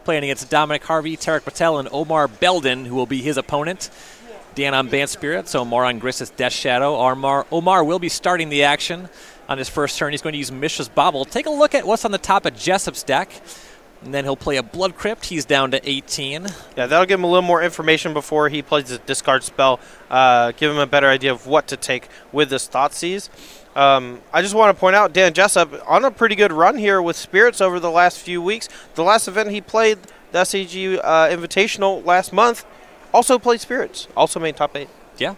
playing against Dominic Harvey, Tarek Patel, and Omar Beldon, who will be his opponent. Dan on Bant Spirits, Omar on Grist's Death Shadow. Omar will be starting the action on his first turn. He's going to use Mishra's Bauble. Take a look at what's on the top of Jessup's deck. And then he'll play a Blood Crypt. He's down to 18. Yeah, that'll give him a little more information before he plays his discard spell. Give him a better idea of what to take with this Thoughtseize. I just want to point out Dan Jessup on a pretty good run here with Spirits over the last few weeks. The last event he played, the SCG Invitational last month, also played Spirits. Also made top 8. Yeah.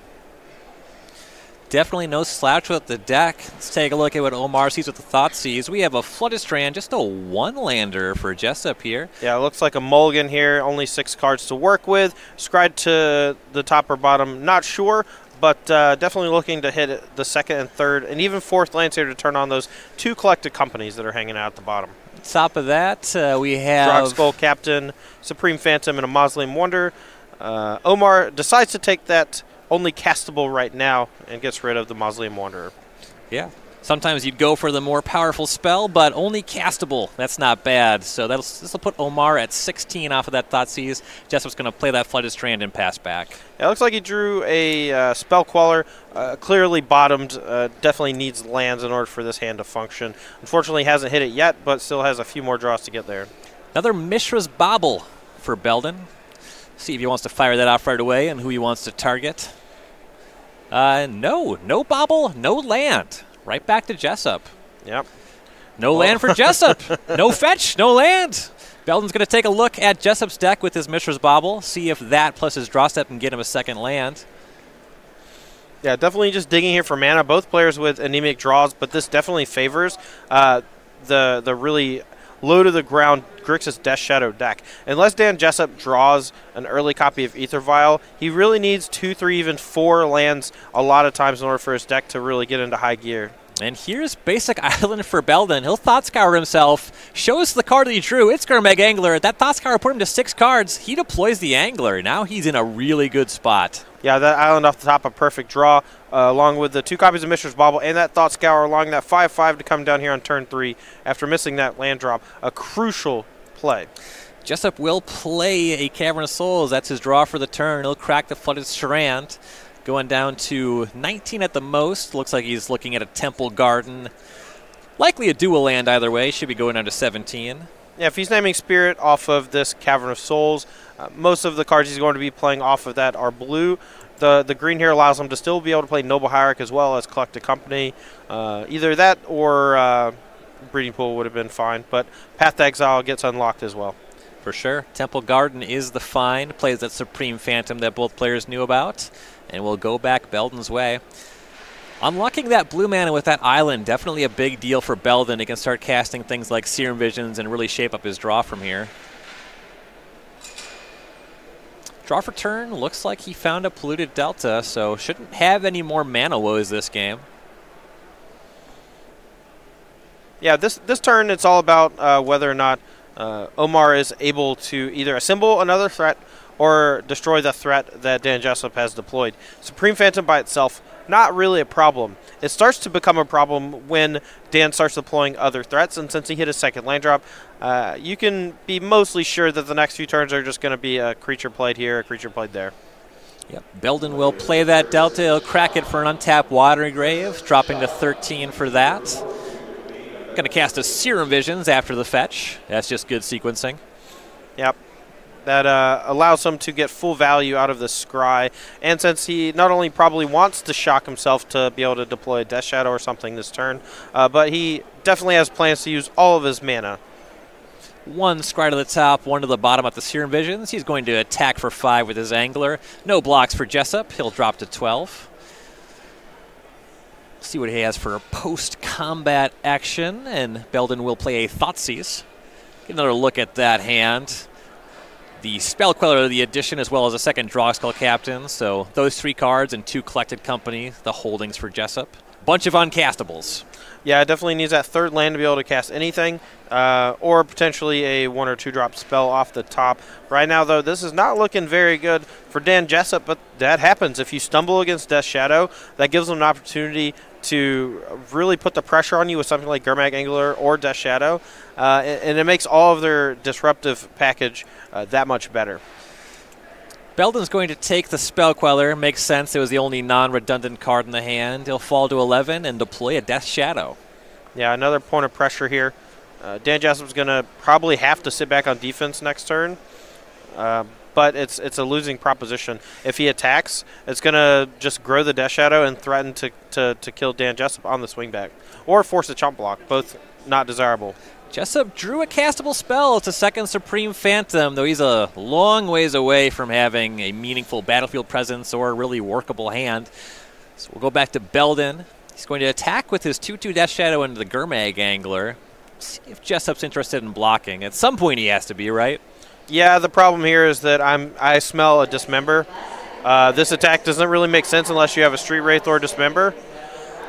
Definitely no slouch with the deck. Let's take a look at what Omar sees with the Thoughtseize. We have a Flooded Strand, just a one-lander for Jessup here. Yeah, it looks like a mulligan here. Only 6 cards to work with. Scryed to the top or bottom, not sure, but definitely looking to hit the second and third and even fourth lands here to turn on those 2 collected companies that are hanging out at the bottom. Top of that, we have Skull Captain, Supreme Phantom, and a Mausoleum Wonder. Omar decides to take that only castable right now and gets rid of the Mausoleum Wanderer. Yeah. Sometimes you'd go for the more powerful spell, but only castable. That's not bad. So this will put Omar at 16 off of that Thoughtseize. Jessup's going to play that Flooded Strand and pass back. Yeah, it looks like he drew a Spell Queller. Clearly bottomed. Definitely needs lands in order for this hand to function. Unfortunately, hasn't hit it yet, but still has a few more draws to get there. Another Mishra's Bauble for Beldon. See if he wants to fire that off right away and who he wants to target. No Bauble, no land. Right back to Jessup. Yep. No land for Jessup. No fetch, no land. Beldon's going to take a look at Jessup's deck with his Mishra's Bauble, see if that plus his draw step can get him a second land. Yeah, definitely just digging here for mana. Both players with anemic draws, but this definitely favors the really low-to-the-ground Grixis Death Shadow deck. Unless Dan Jessup draws an early copy of Aether Vial, he really needs 2, 3, even 4 lands a lot of times in order for his deck to really get into high gear. And here's Basic Island for Beldon. He'll Thought Scour himself, shows the card that he drew. It's Gurmag Angler. That Thought Scour put him to 6 cards. He deploys the Angler. Now he's in a really good spot. Yeah, that island off the top, a perfect draw, along with the 2 copies of Mishra's Bauble and that Thought Scour, along that 5/5 to come down here on turn 3 after missing that land drop. A crucial play. Jessup will play a Cavern of Souls. That's his draw for the turn. He'll crack the Flooded Strand, going down to 19 at the most. Looks like he's looking at a Temple Garden. Likely a dual land either way. Should be going down to 17. Yeah, if he's naming Spirit off of this Cavern of Souls, most of the cards he's going to be playing off of that are blue. The green here allows him to still be able to play Noble Hierarch as well as Collected Company. Either that or Breeding Pool would have been fine, but Path to Exile gets unlocked as well. For sure. Temple Garden is the find. Plays that Supreme Phantom that both players knew about. And we'll go back Beldon's way. Unlocking that blue mana with that island, definitely a big deal for Beldon. He can start casting things like Serum Visions and really shape up his draw from here. Draw for turn, looks like he found a Polluted Delta, so shouldn't have any more mana woes this game. Yeah, this turn it's all about whether or not Omar is able to either assemble another threat or destroy the threat that Dan Jessup has deployed. Supreme Phantom by itself, not really a problem. It starts to become a problem when Dan starts deploying other threats, and since he hit a second land drop, you can be mostly sure that the next few turns are just going to be a creature played here, a creature played there. Yep, Beldon will play that Delta. He'll crack it for an untapped Watery Grave, dropping to 13 for that. Going to cast a Serum Visions after the fetch. That's just good sequencing. Yep. That allows him to get full value out of the scry. And since he not only probably wants to shock himself to be able to deploy a Death Shadow or something this turn, but he definitely has plans to use all of his mana. 1 scry to the top, 1 to the bottom at the Serum Visions. He's going to attack for 5 with his Angler. No blocks for Jessup. He'll drop to 12. See what he has for a post-combat action, and Beldon will play a Thoughtseize. Get another look at that hand. The Spell Queller, the addition, as well as a second Draw Skull Captain. So those 3 cards and 2 Collected Company, the holdings for Jessup. Bunch of uncastables. Yeah, it definitely needs that third land to be able to cast anything, or potentially a 1 or 2 drop spell off the top. Right now, though, this is not looking very good for Dan Jessup, but that happens. If you stumble against Death Shadow, that gives them an opportunity to really put the pressure on you with something like Gurmag Angler or Death Shadow, and it makes all of their disruptive package that much better. Beldon's going to take the Spell Queller. Makes sense. It was the only non-redundant card in the hand. He'll fall to 11 and deploy a Death Shadow. Yeah, another point of pressure here. Dan Jessup's going to probably have to sit back on defense next turn, but it's a losing proposition. If he attacks, it's going to just grow the Death Shadow and threaten to kill Dan Jessup on the swing back, or force a chump block, both not desirable. Jessup drew a castable spell. It's a second Supreme Phantom, though he's a long ways away from having a meaningful battlefield presence or a really workable hand. So we'll go back to Beldon. He's going to attack with his 2/2 Death Shadow into the Gurmag Angler. See if Jessup's interested in blocking. At some point he has to be, right? Yeah, the problem here is that I smell a Dismember. This attack doesn't really make sense unless you have a Street Wraith or Dismember.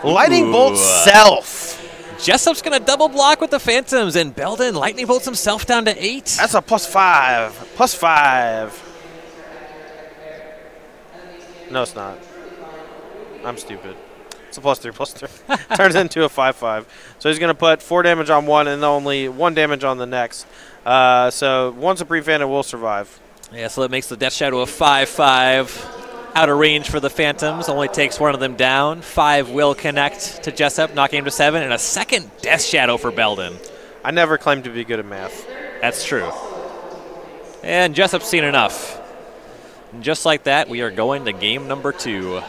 Lightning Bolt Self! Jessup's going to double block with the Phantoms, and Beldon Lightning Bolts himself down to 8. That's a +5. +5. No, it's not. I'm stupid. It's a +3/+3. Turns into a 5/5. So he's going to put 4 damage on one and only 1 damage on the next. So 1 Supreme Phantom will survive. Yeah, so that makes the Death Shadow a 5/5. Out of range for the Phantoms. Only takes one of them down. 5 will connect to Jessup, knocking him to 7. And a second Death Shadow for Beldon. I never claimed to be good at math. That's true. And Jessup's seen enough. And just like that, we are going to game number 2.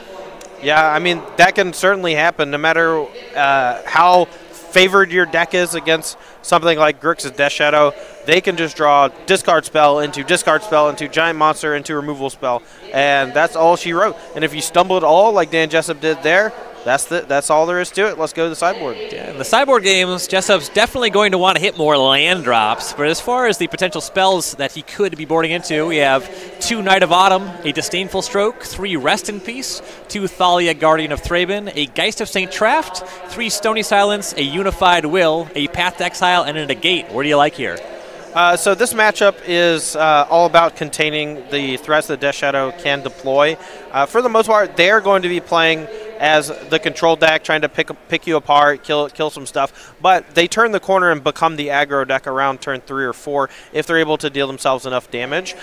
Yeah, I mean, that can certainly happen no matter how favored your deck is against something like Grixis Death Shadow. They can just draw discard spell into giant monster into removal spell, and that's all she wrote. And if you stumble at all, like Dan Jessup did there, that's all there is to it. Let's go to the sideboard. Yeah, in the sideboard games, Jessup's definitely going to want to hit more land drops, but as far as the potential spells that he could be boarding into, we have 2 Knight of Autumn, a Disdainful Stroke, 3 Rest in Peace, 2 Thalia Guardian of Thraben, a Geist of St. Traft, 3 Stony Silence, a Unified Will, a Path to Exile, and a Negate. What do you like here? So this matchup is all about containing the threats that Death Shadow can deploy. For the most part, they're going to be playing as the control deck, trying to pick you apart, kill some stuff. But they turn the corner and become the aggro deck around turn 3 or 4 if they're able to deal themselves enough damage.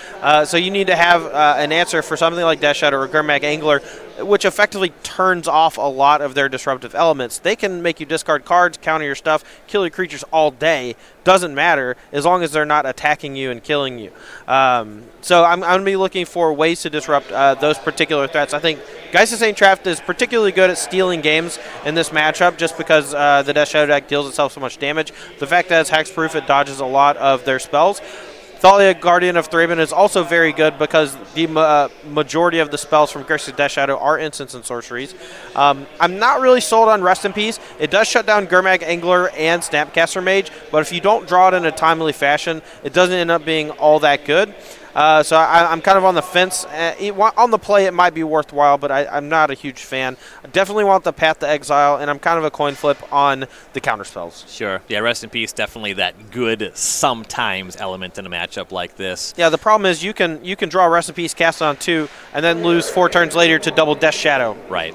So you need to have an answer for something like Death Shadow or Gurmag Angler, which effectively turns off a lot of their disruptive elements. They can make you discard cards, counter your stuff, kill your creatures all day. Doesn't matter as long as they're not attacking you and killing you. So I'm going to be looking for ways to disrupt those particular threats. I think Geist of St. Traft is particularly good at stealing games in this matchup just because the Death Shadow deck deals itself so much damage. The fact that it's hexproof, it dodges a lot of their spells. Thalia Guardian of Thraben is also very good because the majority of the spells from Grixis Death Shadow are instants and sorceries. I'm not really sold on Rest in Peace. It does shut down Gurmag Angler and Snapcaster Mage, but if you don't draw it in a timely fashion, it doesn't end up being all that good. So I'm kind of on the fence. On the play, it might be worthwhile, but I'm not a huge fan. I definitely want the Path to Exile, and I'm kind of a coin flip on the counter spells. Sure. Yeah, Rest in Peace, definitely that good sometimes element in a matchup like this. Yeah, the problem is you can draw Rest in Peace, cast it on 2, and then lose 4 turns later to double Death Shadow. Right.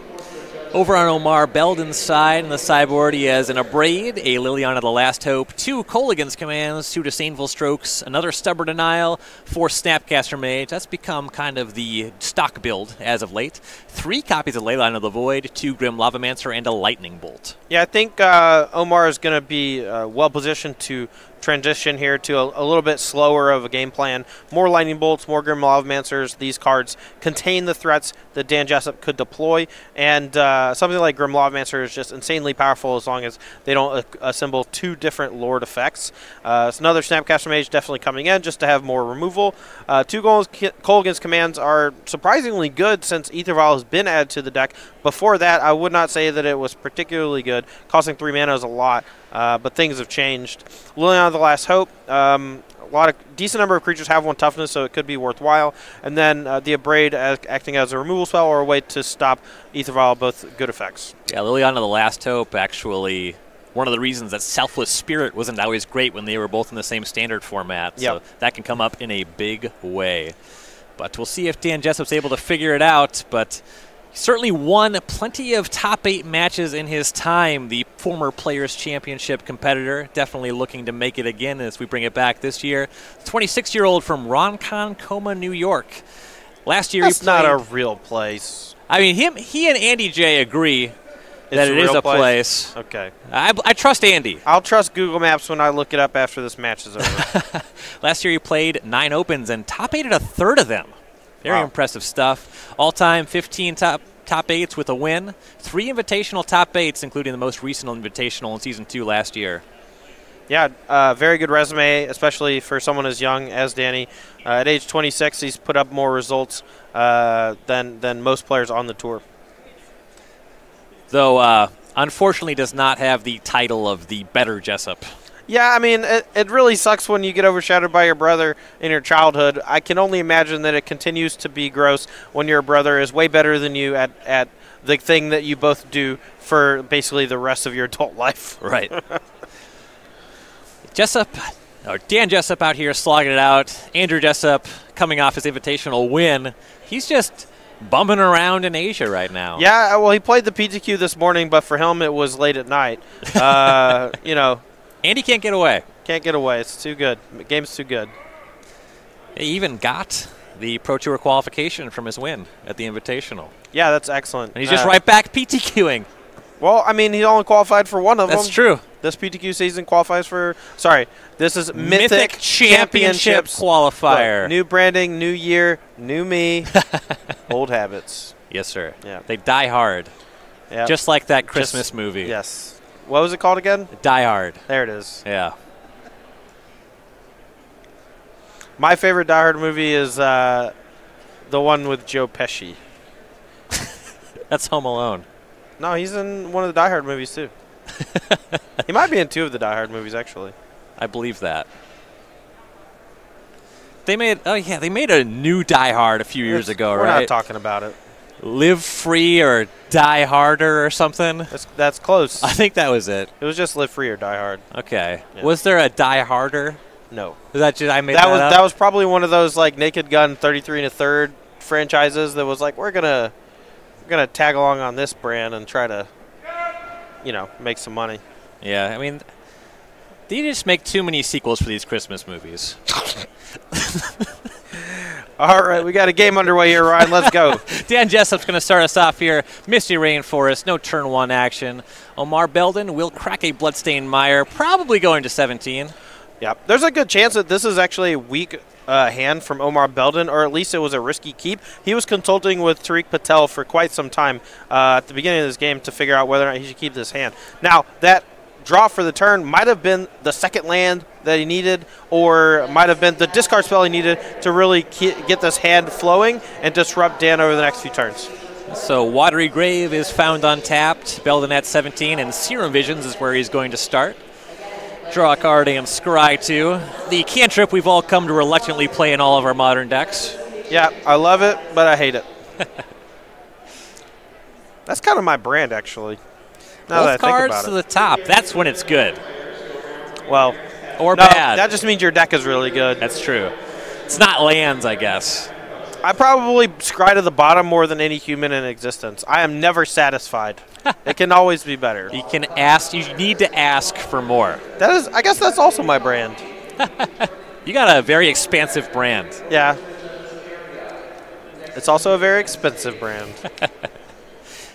Over on Omar Beldon's side in the sideboard, he has an Abrade, a Liliana the Last Hope, 2 Kolaghan's Commands, 2 Disdainful Strokes, another Stubborn Denial, 4 Snapcaster Mage. That's become kind of the stock build as of late. 3 copies of Leyline of the Void, 2 Grim Lavamancer, and a Lightning Bolt. Yeah, I think Omar is going to be well positioned to transition here to a little bit slower of a game plan. More Lightning Bolts, more Grim Lavamancers. These cards contain the threats that Dan Jessup could deploy, and something like Grim Lavamancer is just insanely powerful as long as they don't assemble 2 different Lord effects. So another Snapcaster Mage definitely coming in just to have more removal. 2 Kolaghan's Commands are surprisingly good since Aether Vial has been added to the deck. Before that, I would not say that it was particularly good. Costing 3 mana is a lot, but things have changed. Liliana the Last Hope. Decent number of creatures have 1 toughness, so it could be worthwhile. And then the Abrade acting as a removal spell or a way to stop Aether Vial, both good effects. Yeah, Liliana the Last Hope actually one of the reasons that Selfless Spirit wasn't always great when they were both in the same standard format. Yep. So that can come up in a big way. But we'll see if Dan Jessup's able to figure it out. But he certainly won plenty of top 8 matches in his time. The former Players' Championship competitor, definitely looking to make it again as we bring it back this year. 26-year-old from Ronkonkoma, New York. Last year That's he played, not a real place. I mean, he and Andy J agree that it is a place. Okay. I trust Andy. I'll trust Google Maps when I look it up after this match is over. Last year he played 9 opens and top 8 at a third of them. Very impressive stuff. All-time 15 top 8s with a win. 3 invitational top 8s, including the most recent invitational in Season 2 last year. Yeah, very good resume, especially for someone as young as Danny. At age 26, he's put up more results than most players on the tour. Though, unfortunately, does not have the title of the better Jessup. Yeah, I mean, it really sucks when you get overshadowed by your brother in your childhood. I can only imagine that it continues to be gross when your brother is way better than you at the thing that you both do for basically the rest of your adult life. Right. Dan Jessup out here slogging it out. Andrew Jessup coming off his invitational win. He's just bumping around in Asia right now. Yeah, well, he played the PTQ this morning, but for him it was late at night. You know. Andy can't get away. Can't get away. It's too good. The game's too good. He even got the Pro Tour qualification from his win at the Invitational. Yeah, that's excellent. And he's just right back PTQing. Well, I mean, he only qualified for one of them. That's true. This PTQ season qualifies for, this is Mythic Championship qualifier. Look, new branding, new year, new me, old habits. Yes, sir. Yeah. They die hard. Yeah. Just like that Christmas movie. Yes. What was it called again? Die Hard. There it is. Yeah. My favorite Die Hard movie is the one with Joe Pesci. That's Home Alone. No, he's in one of the Die Hard movies, too. He might be in 2 of the Die Hard movies, actually. I believe that. They made a new Die Hard a few years ago, right? We're not talking about it. Live Free or Die Harder or something? That's close. I think that was it. It was just Live Free or Die Hard. Okay. Yeah. Was there a Die Harder? No. Was that just I made that up? That was probably one of those like Naked Gun 33 1/3 franchises that was like we're gonna tag along on this brand and try to make some money. Yeah, I mean, they just make too many sequels for these Christmas movies. All right, we got a game underway here, Ryan. Let's go. Dan Jessup's going to start us off here. Misty Rainforest, no turn 1 action. Omar Beldon will crack a Bloodstained Mire, probably going to 17. Yeah, there's a good chance that this is actually a weak hand from Omar Beldon, or at least it was a risky keep. He was consulting with Tariq Patel for quite some time at the beginning of this game to figure out whether or not he should keep this hand. Now, that draw for the turn might have been the second land that he needed, or might have been the discard spell he needed to really get this hand flowing and disrupt Dan over the next few turns. So Watery Grave is found untapped, Beldon at 17, and Serum Visions is where he's going to start. Draw a card and scry 2. The cantrip we've all come to reluctantly play in all of our modern decks. Yeah, I love it, but I hate it. That's kind of my brand, actually. Now Both cards to the top. That's when it's good. Well, or bad. That just means your deck is really good. That's true. It's not lands, I guess. I probably scry to the bottom more than any human in existence. I am never satisfied. It can always be better. You can ask. You need to ask for more. I guess that's also my brand. You got a very expansive brand. Yeah. It's also a very expensive brand.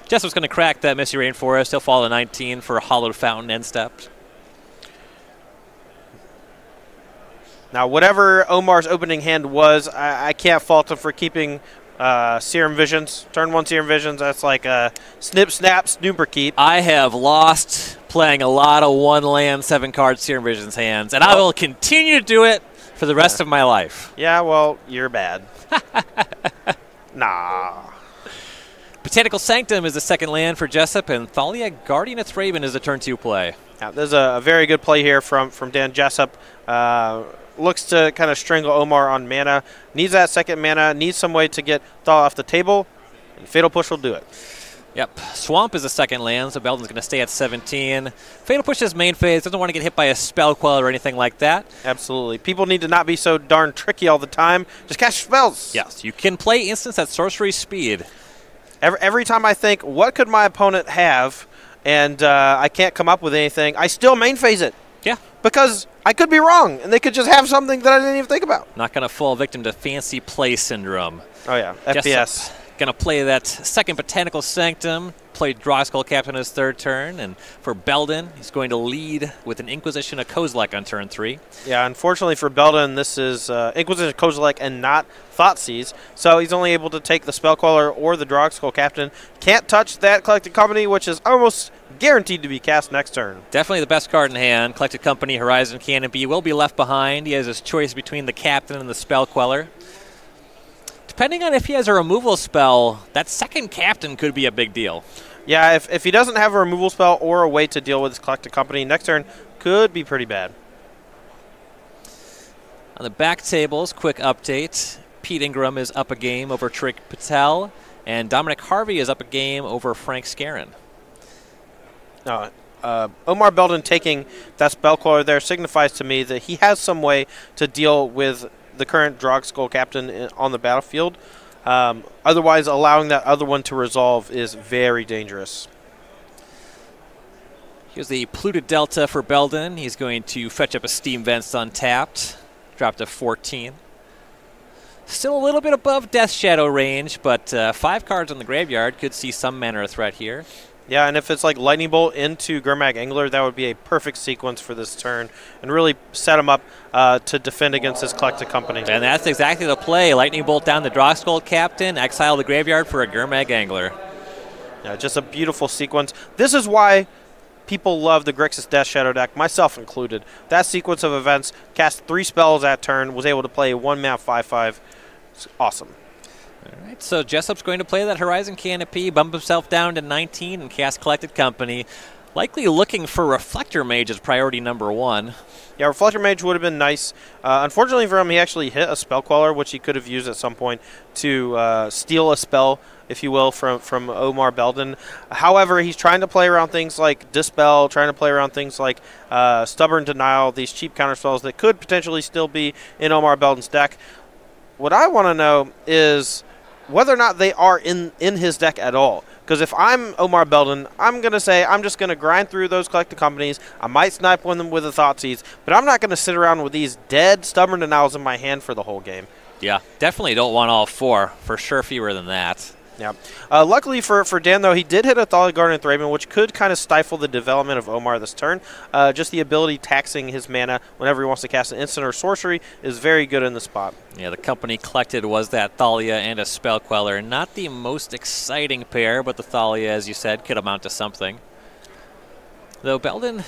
Jessup's going to crack that Misty Rainforest. He'll fall to 19 for a Hollowed Fountain end step. Now, whatever Omar's opening hand was, I can't fault him for keeping Serum Visions. Turn 1 Serum Visions, that's like a snip, snap, snooper keep. I have lost playing a lot of 1-land, 7-card Serum Visions hands, and I will continue to do it for the rest of my life. Yeah, well, you're bad. Nah. Botanical Sanctum is the second land for Jessup, and Thalia, Guardian of Thraben is a turn 2 play. Now, there's a very good play here from Dan Jessup. Looks to kind of strangle Omar on mana. Needs that second mana. Needs some way to get Thalia off the table. And Fatal Push will do it. Yep. Swamp is the second land, so Beldon's going to stay at 17. Fatal Push his main phase. Doesn't want to get hit by a Spell Queller or anything like that. Absolutely. People need to not be so darn tricky all the time. Just cast spells. Yes, you can play instants at sorcery speed. Every time I think, what could my opponent have, and I can't come up with anything, I still main phase it. Yeah. Because I could be wrong, and they could just have something that I didn't even think about. Not going to fall victim to fancy play syndrome. Oh, yeah. FPS. Going to play that second Botanical Sanctum, play SCGCOL Captain his third turn, and for Beldon, he's going to lead with an Inquisition of Kozilek on turn 3. Yeah, unfortunately for Beldon, this is Inquisition of Kozilek and not Thoughtseize, so he's only able to take the Spellcaller or the SCGCOL Captain. Can't touch that Collected Company, which is almost guaranteed to be cast next turn. Definitely the best card in hand. Collected Company, Horizon Canopy will be left behind. He has his choice between the Captain and the Spell Queller. Depending on if he has a removal spell, that second Captain could be a big deal. Yeah, if he doesn't have a removal spell or a way to deal with his Collected Company, next turn could be pretty bad. On the back tables, quick update. Pete Ingram is up a game over Trick Patel, and Dominic Harvey is up a game over Frank Skarren. Omar Beldon taking that Spellcaller there signifies to me that he has some way to deal with the current SCGCOL Captain on the battlefield. Otherwise, allowing that other one to resolve is very dangerous. Here's the Polluted Delta for Beldon. He's going to fetch up a Steam Vents untapped. Drop to 14. Still a little bit above Death Shadow range, but 5 cards on the graveyard could see some manner of threat here. Yeah, and if it's like Lightning Bolt into Gurmag Angler, that would be a perfect sequence for this turn and really set him up to defend against his Collected Company. And that's exactly the play. Lightning Bolt down the SCGCOL Captain, exile the graveyard for a Gurmag Angler. Yeah, just a beautiful sequence. This is why people love the Grixis Death Shadow deck, myself included. That sequence of events, cast 3 spells that turn, was able to play a 1-mana 5/5. It's awesome. All right, so Jessup's going to play that Horizon Canopy, bump himself down to 19, and cast Collected Company. Likely looking for Reflector Mage as priority number 1. Yeah, Reflector Mage would have been nice. Unfortunately for him, he actually hit a Spell Queller, which he could have used at some point to steal a spell, if you will, from Omar Beldon. However, he's trying to play around things like Dispel, trying to play around things like Stubborn Denial, these cheap counter spells that could potentially still be in Omar Beldon's deck. What I want to know is whether or not they are in his deck at all. Because if I'm Omar Beldon, I'm going to say I'm just going to grind through those Collected Companies. I might snipe one of them with a Thoughtseize, but I'm not going to sit around with these dead Stubborn Denials in my hand for the whole game. Yeah, definitely don't want all 4. For sure fewer than that. Yeah. Luckily for Dan, though, he did hit a Thali Guardian Thraben, which could kind of stifle the development of Omar this turn. Just the ability taxing his mana whenever he wants to cast an instant or sorcery is very good in the spot. Yeah, the company collected was that Thalia and a Spell Queller. Not the most exciting pair, but the Thalia, as you said, could amount to something. Though Beldon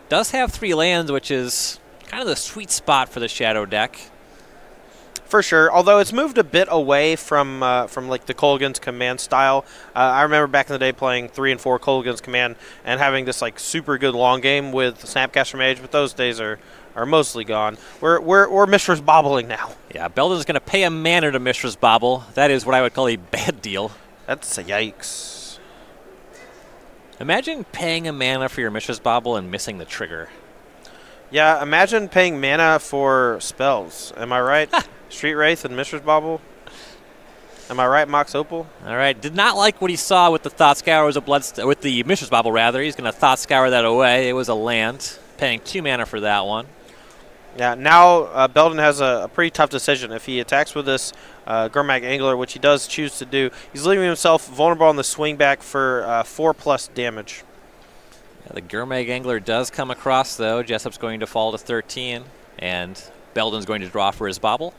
does have 3 lands, which is kind of the sweet spot for the Shadow deck. For sure, although it's moved a bit away from like the Kolaghan's Command style. I remember back in the day playing 3 and 4 Kolaghan's Command and having this like super good long game with Snapcaster Mage, but those days are mostly gone. We're Mishra's Bobbling now. Yeah, Beldon's going to pay a mana to Mishra's Bobble. That is what I would call a bad deal. That's a yikes. Imagine paying a mana for your Mishra's Bobble and missing the trigger. Yeah, imagine paying mana for spells. Am I right? Street Wraith and Mishra's Bobble. Am I right, Mox Opal? All right. Did not like what he saw with the Thought Scour with the Mishra's Bobble, rather. He's going to Thought Scour that away. It was a land, paying 2 mana for that one. Yeah, now Beldon has a pretty tough decision. If he attacks with this Gurmag Angler, which he does choose to do, he's leaving himself vulnerable on the swing back for 4+ damage. Yeah, the Gurmag Angler does come across, though. Jessup's going to fall to 13, and Beldon's going to draw for his Bobble.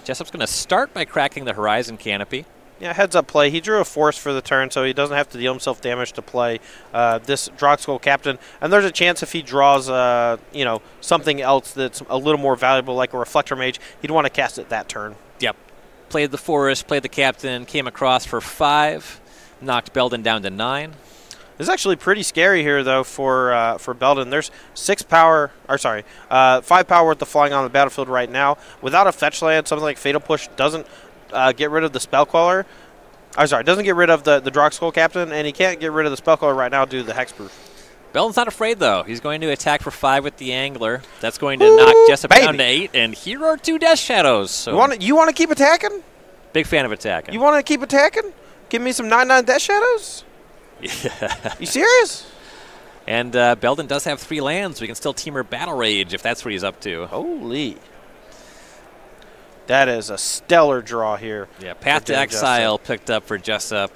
Jessup's going to start by cracking the Horizon Canopy. Yeah, heads up play. He drew a force for the turn, so he doesn't have to deal himself damage to play this SCGCOL Captain. And there's a chance if he draws, you know, something else that's a little more valuable, like a Reflector Mage, he'd want to cast it that turn. Yep. Played the forest, played the Captain, came across for 5, knocked Beldon down to 9. This is actually pretty scary here, though, for Beldon. There's 5 power worth of flying on the battlefield right now. Without a fetch land, something like Fatal Push doesn't get rid of the Spell Queller. I'm sorry, doesn't get rid of the Drogskol Captain, and he can't get rid of the Spell Queller right now due to the Hexproof. Beldon's not afraid, though. He's going to attack for 5 with the Angler. That's going to knock Jessup down to 8, and here are 2 Death Shadows. So you want to keep attacking? Big fan of attacking. You want to keep attacking? Give me some 9/9 Death Shadows? Yeah. You serious? And Beldon does have 3 lands. We can still Teamer Battle Rage if that's what he's up to. Holy. That is a stellar draw here. Yeah, Path to Exile picked up for Jessup.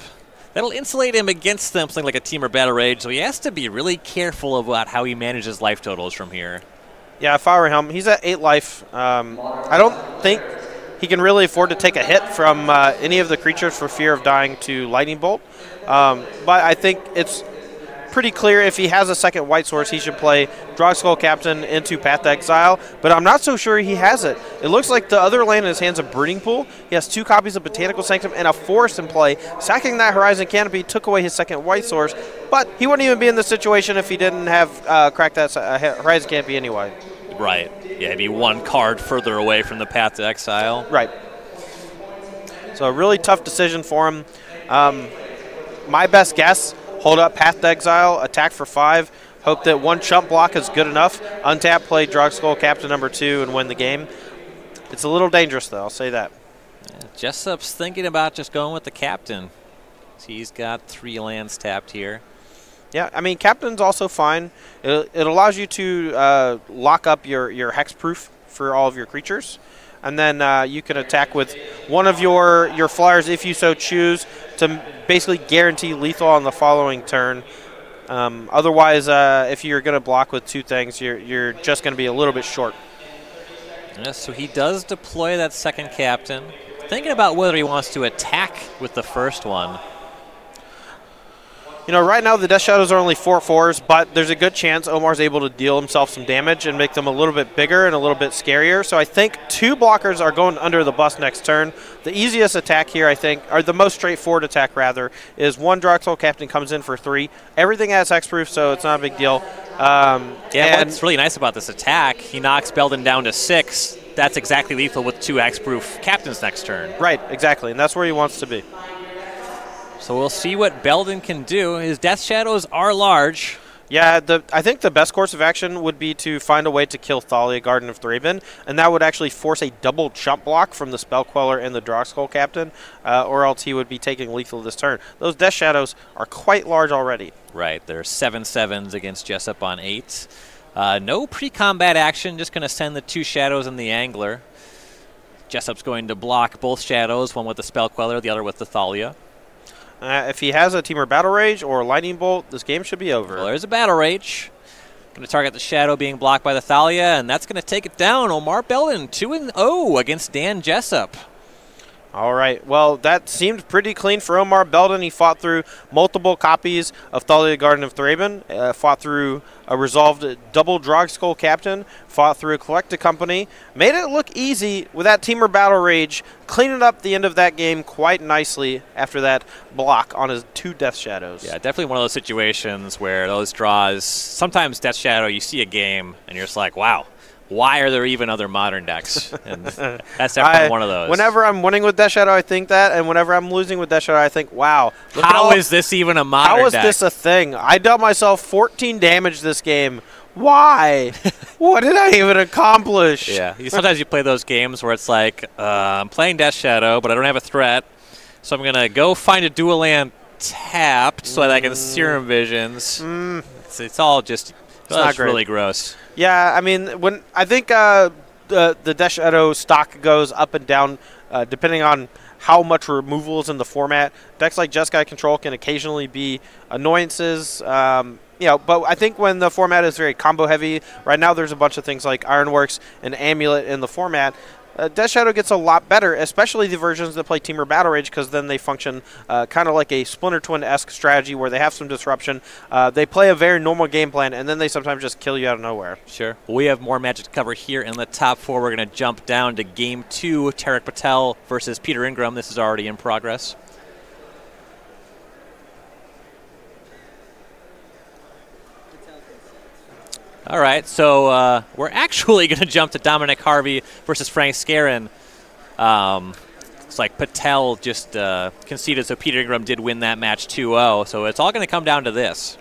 That'll insulate him against something like a Teamer Battle Rage, so he has to be really careful about how he manages life totals from here. Yeah, if I were him, he's at 8 life. I don't think he can really afford to take a hit from any of the creatures for fear of dying to Lightning Bolt. But I think it's pretty clear if he has a second white source, he should play Drogskol Captain into Path to Exile, but I'm not so sure he has it. It looks like the other land in his hand's a Breeding Pool. He has 2 copies of Botanical Sanctum and a Forest in play. Sacking that Horizon Canopy took away his second white source, but he wouldn't even be in this situation if he didn't have cracked that Horizon Canopy anyway. Right. Yeah, he'd be 1 card further away from the Path to Exile. Right. So a really tough decision for him. My best guess, hold up Path to Exile, attack for 5, hope that 1 chump block is good enough, untap, play Drogskol Captain number 2, and win the game. It's a little dangerous, though, I'll say that. Yeah, Jessup's thinking about just going with the Captain. He's got 3 lands tapped here. Yeah, I mean, Captain's also fine. It allows you to lock up your hexproof for all of your creatures. And then you can attack with one of your flyers if you so choose to basically guarantee lethal on the following turn. Otherwise, if you're going to block with 2 things, you're just going to be a little bit short. Yeah, so he does deploy that second Captain. Thinking about whether he wants to attack with the first one. You know, right now the Death Shadows are only 4/4s, but there's a good chance Omar's able to deal himself some damage and make them a little bit bigger and a little bit scarier. So I think 2 blockers are going under the bus next turn. The easiest attack here, I think, or the most straightforward attack, rather, is 1 Drogskol Captain comes in for 3. Everything has hexproof, so it's not a big deal. Yeah, what's really nice about this attack, he knocks Beldon down to 6. That's exactly lethal with 2 hexproof Captains next turn. Right, exactly, and that's where he wants to be. So we'll see what Beldon can do. His Death Shadows are large. Yeah, I think the best course of action would be to find a way to kill Thalia, Garden of Thraben, and that would actually force a double chump block from the Spell Queller and the Drogskol Captain, or else he would be taking lethal this turn. Those Death Shadows are quite large already. Right, they're 7/7s against Jessup on 8. No pre-combat action, just going to send the 2 Shadows and the Angler. Jessup's going to block both Shadows, one with the Spell Queller, the other with the Thalia. If he has a Teamer Battle Rage or Lightning Bolt, this game should be over. Well, there's a Battle Rage. Going to target the Shadow being blocked by the Thalia, and that's going to take it down. Omar Beldon, 2-0 against Dan Jessup. All right. Well, that seemed pretty clean for Omar Beldon. He fought through multiple copies of Thalia, Garden of Thraben, fought through a resolved double Drogskol Captain, fought through a Collected Company, made it look easy with that Teamer Battle Rage, cleaning up the end of that game quite nicely after that block on his 2 Death Shadows. Yeah, definitely one of those situations where those draws, sometimes Death Shadow, you see a game and you're just like, wow. Why are there even other modern decks? And that's definitely one of those. Whenever I'm winning with Death Shadow, I think that, and whenever I'm losing with Death Shadow, I think, wow. How is this even a modern deck? How is this a thing? I dealt myself 14 damage this game. Why? What did I even accomplish? Yeah, sometimes you play those games where it's like, I'm playing Death Shadow, but I don't have a threat, so I'm going to go find a dual land tapped so that I can Serum Visions. It's all just not really gross. Yeah, I mean, when I think the Death Shadow stock goes up and down depending on how much removal is in the format. Decks like Jeskai Control can occasionally be annoyances. You know, but I think when the format is very combo heavy, right now there's a bunch of things like Ironworks and Amulet in the format. Death Shadow gets a lot better, especially the versions that play Teamer Battle Rage, because then they function kind of like a Splinter Twin-esque strategy where they have some disruption. They play a very normal game plan, and then they sometimes just kill you out of nowhere. Sure. Well, we have more Magic to cover here in the top 4. We're going to jump down to Game 2, Tarek Patel versus Peter Ingram. This is already in progress. All right, so we're actually going to jump to Dominic Harvey versus Frank Skarren. Looks like Patel just conceded, so Peter Ingram did win that match 2-0. So it's all going to come down to this.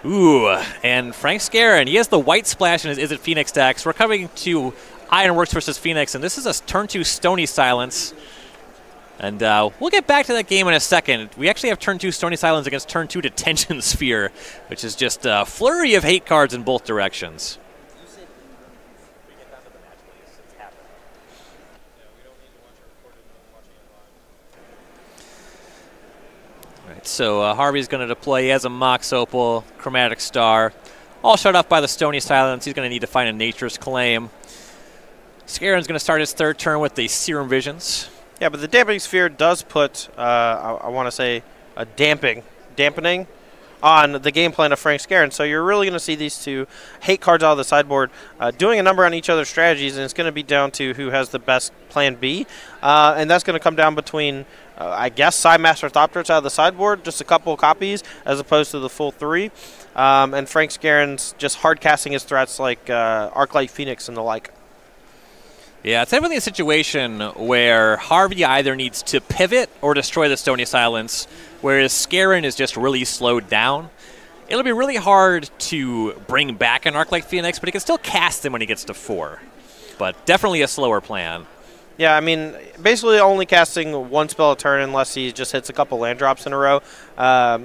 Ooh, and Frank Skarren, he has the white splash in his Is It Phoenix deck. So we're coming to Ironworks versus Phoenix, and this is a turn 2 Stony Silence. And we'll get back to that game in a second. We actually have turn 2 Stony Silence against turn 2 Detention Sphere, which is just a flurry of hate cards in both directions. So Harvey's going to deploy. He has a Mox Opal, Chromatic Star. All shut off by the Stony Silence. He's going to need to find a Nature's Claim. Skarren's going to start his third turn with the Serum Visions. Yeah, but the Dampening Sphere does put, I want to say, a dampening on the game plan of Frank Skarren. So you're really going to see these two hate cards out of the sideboard doing a number on each other's strategies, and it's going to be down to who has the best plan B. And that's going to come down between, I guess, Psymaster Thopters out of the sideboard, just a couple copies, as opposed to the full 3. And Frank Skarren's just hard casting his threats like Arclight Phoenix and the like. Yeah, it's definitely a situation where Harvey either needs to pivot or destroy the Stony Silence, whereas Skarren is just really slowed down. It'll be really hard to bring back an Arclight Phoenix, but he can still cast him when he gets to 4. But definitely a slower plan. Yeah, I mean, basically only casting one spell a turn unless he just hits a couple land drops in a row.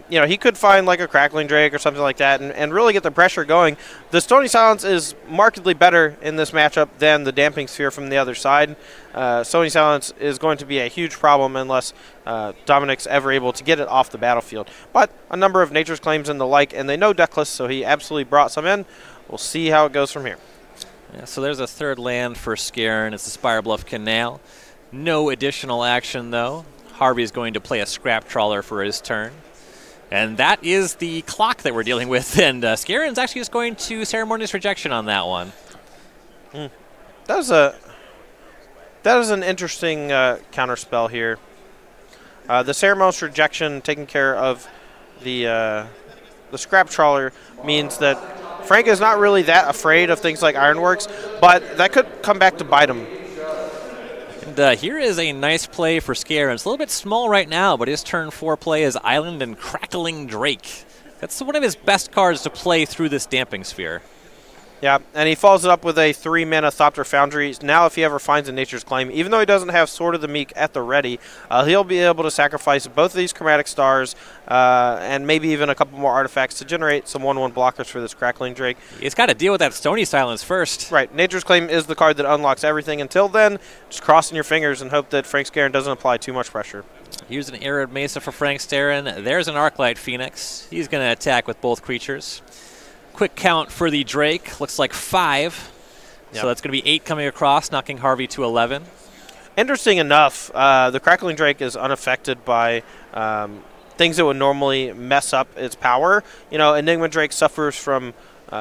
You know, he could find like a Crackling Drake or something like that and really get the pressure going. The Stony Silence is markedly better in this matchup than the Damping Sphere from the other side. Stony Silence is going to be a huge problem unless Dominic's ever able to get it off the battlefield. But a number of Nature's Claims and the like, and they know deckless, so he absolutely brought some in. We'll see how it goes from here. Yeah, so there's a third land for Skarren. It's the Spire Bluff Canal. No additional action, though. Harvey is going to play a Scrap Trawler for his turn. And that is the clock that we're dealing with. And Skarren's actually just going to Ceremonious Rejection on that one. That is an interesting counterspell here. The Ceremonious Rejection taking care of the Scrap Trawler means that Frank is not really that afraid of things like Ironworks, but that could come back to bite him. And here is a nice play for Skarren. It's a little bit small right now, but his turn 4 play is Island and Crackling Drake. That's one of his best cards to play through this Damping Sphere. Yeah, and he follows it up with a 3-mana Thopter Foundry. Now if he ever finds a Nature's Claim, even though he doesn't have Sword of the Meek at the ready, he'll be able to sacrifice both of these Chromatic Stars and maybe even a couple more artifacts to generate some 1/1 blockers for this Crackling Drake. He's got to deal with that Stony Silence first. Right, Nature's Claim is the card that unlocks everything. Until then, just crossing your fingers and hope that Frank Skarren doesn't apply too much pressure. Here's an Arid Mesa for Frank Skarren. There's an Arclight Phoenix. He's going to attack with both creatures. Quick count for the Drake. Looks like 5. Yep. So that's going to be 8 coming across, knocking Harvey to 11. Interesting enough, the Crackling Drake is unaffected by things that would normally mess up its power. You know, Enigma Drake suffers from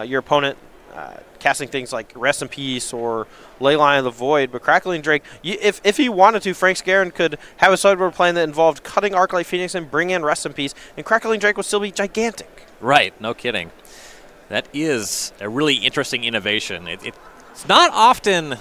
your opponent casting things like Rest in Peace or Leyline of the Void, but Crackling Drake, if he wanted to, Frank Skarren could have a sideboard plan that involved cutting Arclight Phoenix and bring in Rest in Peace, and Crackling Drake would still be gigantic. Right, no kidding. That is a really interesting innovation. It's not often,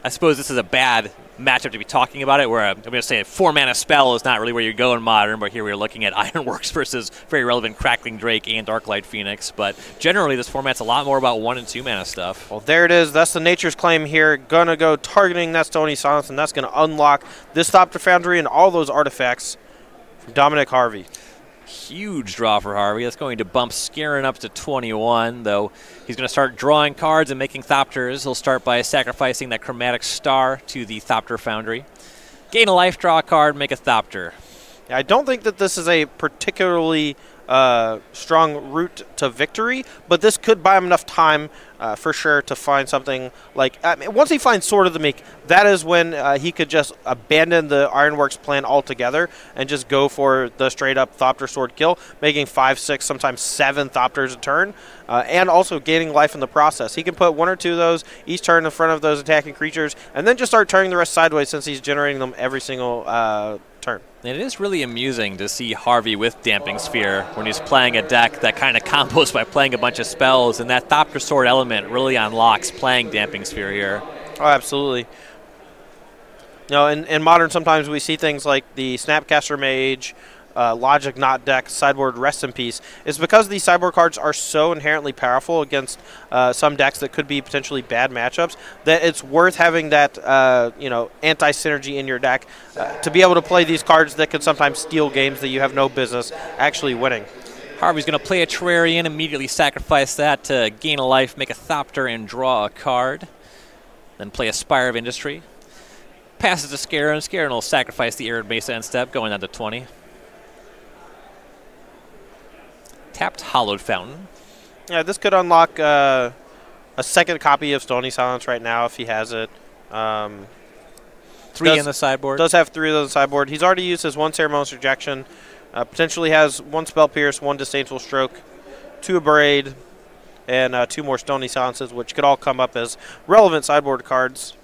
I suppose this is a bad matchup to be talking about it, where I'm going to say a 4-mana spell is not really where you go in Modern, but here we're looking at Ironworks versus very relevant Crackling Drake and Arclight Phoenix. But generally, this format's a lot more about 1- and 2-mana stuff. Well, there it is. That's the Nature's Claim here. Going to go targeting that Stony Silence, and that's going to unlock this Thopter Foundry and all those artifacts from Dominic Harvey. Huge draw for Harvey. That's going to bump Skarren up to 21, though he's going to start drawing cards and making Thopters. He'll start by sacrificing that Chromatic Star to the Thopter Foundry. Gain a life, draw a card, make a Thopter. I don't think that this is a particularly strong route to victory, but this could buy him enough time for sure to find something like, once he finds Sword of the Meek, that is when he could just abandon the Ironworks plan altogether and just go for the straight up Thopter Sword kill, making 5, 6, sometimes 7 Thopters a turn, and also gaining life in the process. He can put 1 or 2 of those each turn in front of those attacking creatures and then just start turning the rest sideways since he's generating them every single turn. And it is really amusing to see Harvey with Damping Sphere when he's playing a deck that kind of combos by playing a bunch of spells, and that Thopter Sword element really unlocks playing Damping Sphere here. Oh, absolutely. You know, in Modern, sometimes we see things like the Snapcaster Mage, Logic Not deck, sideboard Rest in Peace. It's because these sideboard cards are so inherently powerful against some decks that could be potentially bad matchups that it's worth having that anti-synergy in your deck to be able to play these cards that can sometimes steal games that you have no business actually winning. Harvey's going to play a Terrarian, immediately sacrifice that to gain a life, make a Thopter, and draw a card. Then play a Spire of Industry. Passes to Skarren. Skarren will sacrifice the Arid Mesa end step, going down to 20. Tapped Hallowed Fountain. Yeah, this could unlock a second copy of Stony Silence right now if he has it. 3 in the sideboard. Does have 3 of those on the sideboard. He's already used his 1 Ceremonious Rejection. Potentially has 1 Spell Pierce, 1 Disdainful Stroke, 2 Abrade, and 2 more Stony Silences, which could all come up as relevant sideboard cards.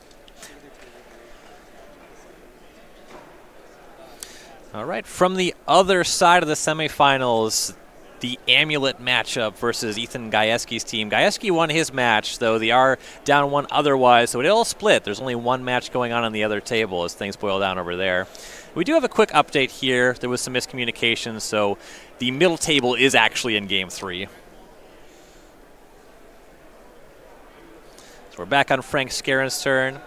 All right, from the other side of the semifinals, the Amulet matchup versus Ethan Gajewski's team. Gajewski won his match, though they are down 1 otherwise, so it'll split. There's only 1 match going on the other table as things boil down over there. We do have a quick update here. There was some miscommunication, so the middle table is actually in Game 3. So we're back on Frank Skarren's turn.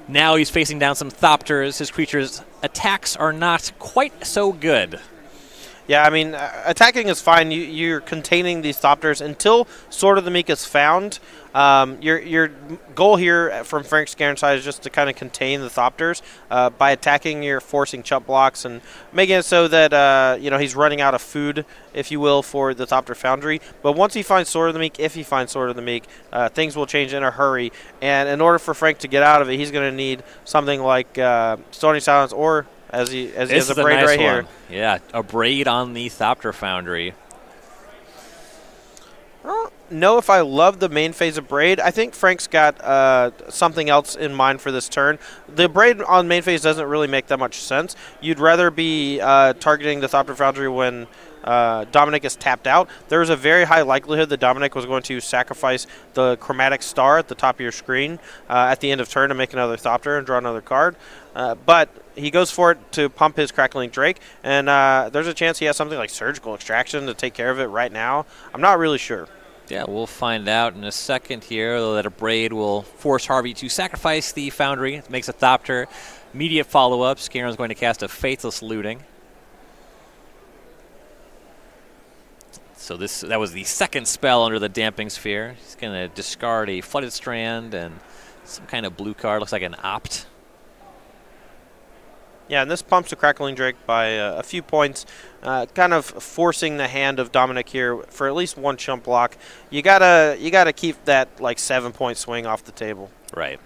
Now he's facing down some Thopters. His creature's attacks are not quite so good. Yeah, I mean, attacking is fine. You're containing these Thopters until Sword of the Meek is found. Your goal here from Frank Skarren's side is just to kind of contain the Thopters by attacking. You're forcing chump blocks and making it so that he's running out of food, if you will, for the Thopter Foundry. But once he finds Sword of the Meek, if he finds Sword of the Meek, things will change in a hurry. And in order for Frank to get out of it, he's going to need something like Stony Silence or as he has a braid right here. Yeah, a braid on the Thopter Foundry. I don't know if I love the main phase of braid. I think Frank's got something else in mind for this turn. The braid on main phase doesn't really make that much sense. You'd rather be targeting the Thopter Foundry when Dominic is tapped out. There's a very high likelihood that Dominic was going to sacrifice the Chromatic Star at the top of your screen at the end of turn to make another Thopter and draw another card. But he goes for it to pump his Crackling Drake, and there's a chance he has something like Surgical Extraction to take care of it right now. I'm not really sure. Yeah, we'll find out in a second here, though, that a braid will force Harvey to sacrifice the Foundry. It makes a Thopter. Immediate follow-up. Skarren's going to cast a Faithless Looting. So that was the second spell under the Damping Sphere. He's going to discard a Flooded Strand and some kind of blue card. Looks like an Opt. Yeah, and this pumps the Crackling Drake by a few points, kind of forcing the hand of Dominic here for at least 1 chump block. You gotta keep that like 7-point swing off the table. Right.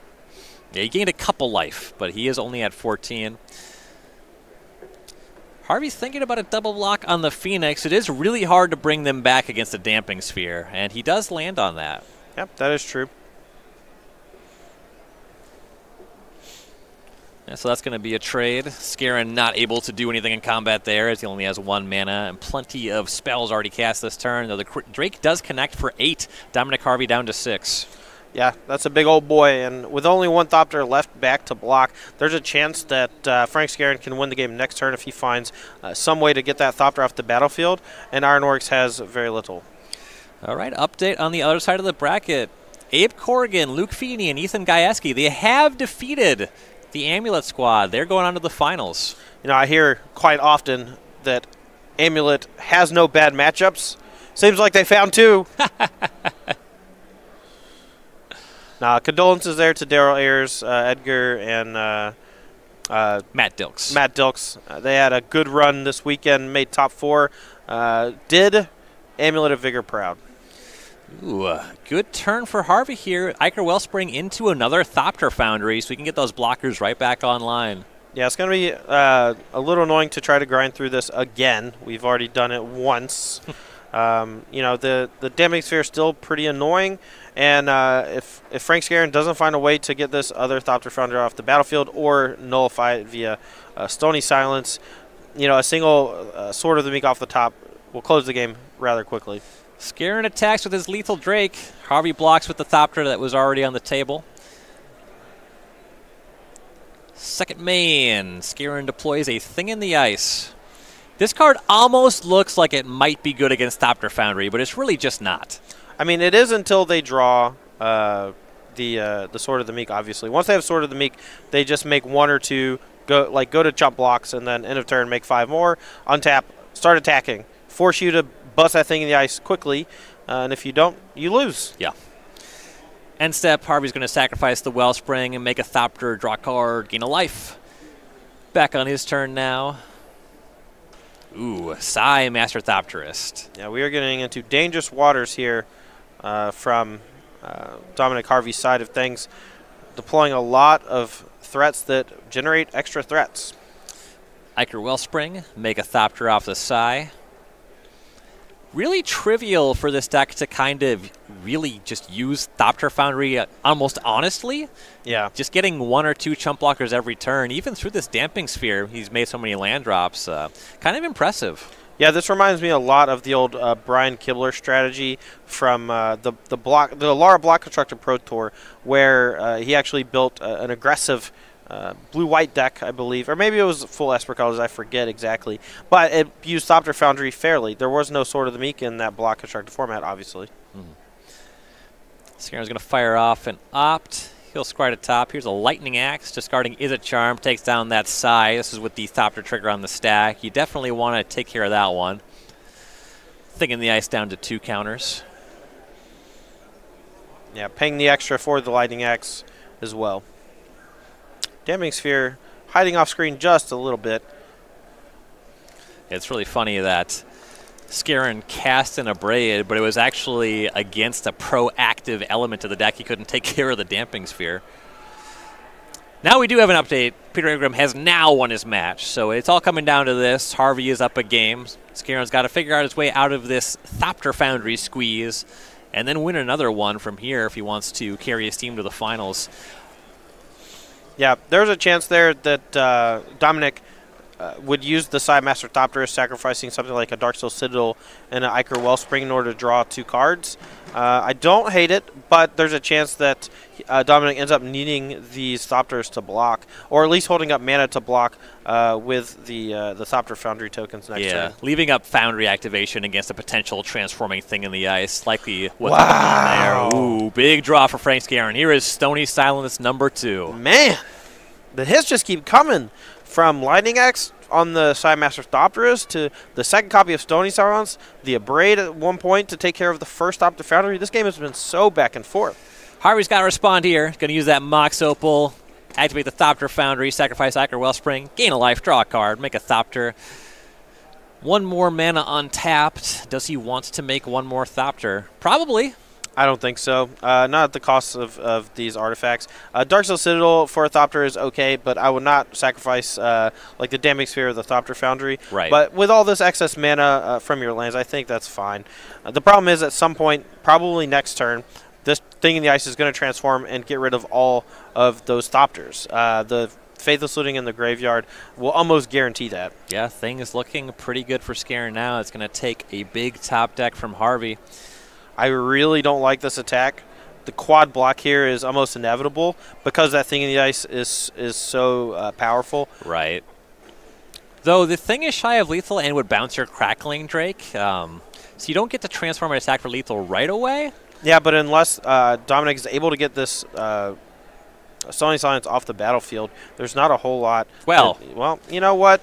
Yeah, he gained a couple life, but he is only at 14. Harvey's thinking about a double block on the Phoenix. It is really hard to bring them back against the Damping Sphere, and he does land on that. Yep, that is true. Yeah, so that's going to be a trade. Skarren not able to do anything in combat there as he only has 1 mana and plenty of spells already cast this turn. Though the Drake does connect for 8. Dominic Harvey down to 6. Yeah, that's a big old boy. And with only 1 Thopter left back to block, there's a chance that Frank Skarren can win the game next turn if he finds some way to get that Thopter off the battlefield. And Ironworks has very little. All right, update on the other side of the bracket. Abe Corrigan, Luke Feeney, and Ethan Gajewski, they have defeated the Amulet squad. They're going on to the finals. You know, I hear quite often that Amulet has no bad matchups. Seems like they found 2. Now, condolences there to Daryl Ayers, Edgar, and Matt Dilks. Matt Dilks. They had a good run this weekend, made top 4. Did Amulet of Vigor proud. Ooh, good turn for Harvey here. Iker Wellspring into another Thopter Foundry, so we can get those blockers right back online. Yeah, it's going to be a little annoying to try to grind through this again. We've already done it once. The Damping Sphere is still pretty annoying, and if Frank Skarren doesn't find a way to get this other Thopter Foundry off the battlefield or nullify it via Stony Silence, a single Sword of the Meek off the top will close the game rather quickly. Skarren attacks with his Lethal Drake. Harvey blocks with the Thopter that was already on the table. Second main, Skarren deploys a Thing in the Ice. This card almost looks like it might be good against Thopter Foundry, but it's really just not. I mean, it is until they draw the Sword of the Meek, obviously. Once they have Sword of the Meek, they just make 1 or 2, go to chump blocks, and then end of turn make 5 more, untap, start attacking. Force you to bust that Thing in the Ice quickly, and if you don't, you lose. Yeah. End step, Harvey's going to sacrifice the Wellspring and make a Thopter, draw a card, gain a life. Back on his turn now. Ooh, Psy Master Thopterist. Yeah, we are getting into dangerous waters here from Dominic Harvey's side of things, deploying a lot of threats that generate extra threats. Iker Wellspring, make a Thopter off the Psy. Really trivial for this deck to kind of really just use Thopter Foundry almost honestly. Yeah. Just getting 1 or 2 chump blockers every turn, even through this Damping Sphere, he's made so many land drops. Kind of impressive. Yeah, this reminds me a lot of the old Brian Kibler strategy from the Lara Block Constructor Pro Tour, where he actually built an aggressive blue-white deck, I believe. Or maybe it was full Esper colors, I forget exactly. But it used Thopter Foundry fairly. There was no Sword of the Meek in that Block Constructor format, obviously. Skarren's going to fire off and opt. He'll scry to top. Here's a Lightning Axe. Discarding Is a Charm. Takes down that Psy. This is with the Thopter trigger on the stack. You definitely want to take care of that one. Thing in the Ice down to 2 counters. Yeah, paying the extra for the Lightning Axe as well. Damping Sphere hiding off screen just a little bit. It's really funny that Skarren cast an Abrade, but it was actually against a proactive element of the deck. He couldn't take care of the Damping Sphere. Now we do have an update. Peter Ingram has now won his match, so it's all coming down to this. Harvey is up a game. Skarren's got to figure out his way out of this Thopter Foundry squeeze and then win another one from here if he wants to carry his team to the finals. Yeah, there's a chance there that Dominic would use the Psy Master Thopterist, sacrificing something like a Darksteel Citadel and an Iker Wellspring in order to draw 2 cards. I don't hate it, but there's a chance that Dominic ends up needing these Thopters to block, or at least holding up mana to block with the Thopter Foundry tokens next turn. Leaving up Foundry activation against a potential transforming Thing in the Ice, likely what's going on there. Ooh, big draw for Frank Skarren. Here is Stony Silence number 2. Man, the hits just keep coming. From Lightning Axe on the Psy Master Thopterist to the second copy of Stony Silence, the Abrade at one point to take care of the first Thopter Foundry. This game has been so back and forth. Harvey's got to respond here. Going to use that Mox Opal, activate the Thopter Foundry, sacrifice Iker Wellspring, gain a life, draw a card, make a Thopter. 1 more mana untapped. Does he want to make 1 more Thopter? Probably. I don't think so. Not at the cost of these artifacts. Darksteel Citadel for a Thopter is okay, but I would not sacrifice like the Damping Sphere or the Thopter Foundry. Right. But with all this excess mana from your lands, I think that's fine. The problem is at some point, probably next turn, this Thing in the Ice is going to transform and get rid of all of those Thopters. The Faithless Looting in the graveyard will almost guarantee that. Yeah, Thing is looking pretty good for Skarren now. It's going to take a big top deck from Harvey. I really don't like this attack. The quad block here is almost inevitable because that Thing in the Ice is so powerful. Right. Though the Thing is shy of lethal and would bounce your Crackling Drake, so you don't get to transform an attack for lethal right away. Yeah, but unless Dominic is able to get this Stony Silence off the battlefield, there's not a whole lot. Well, you know what?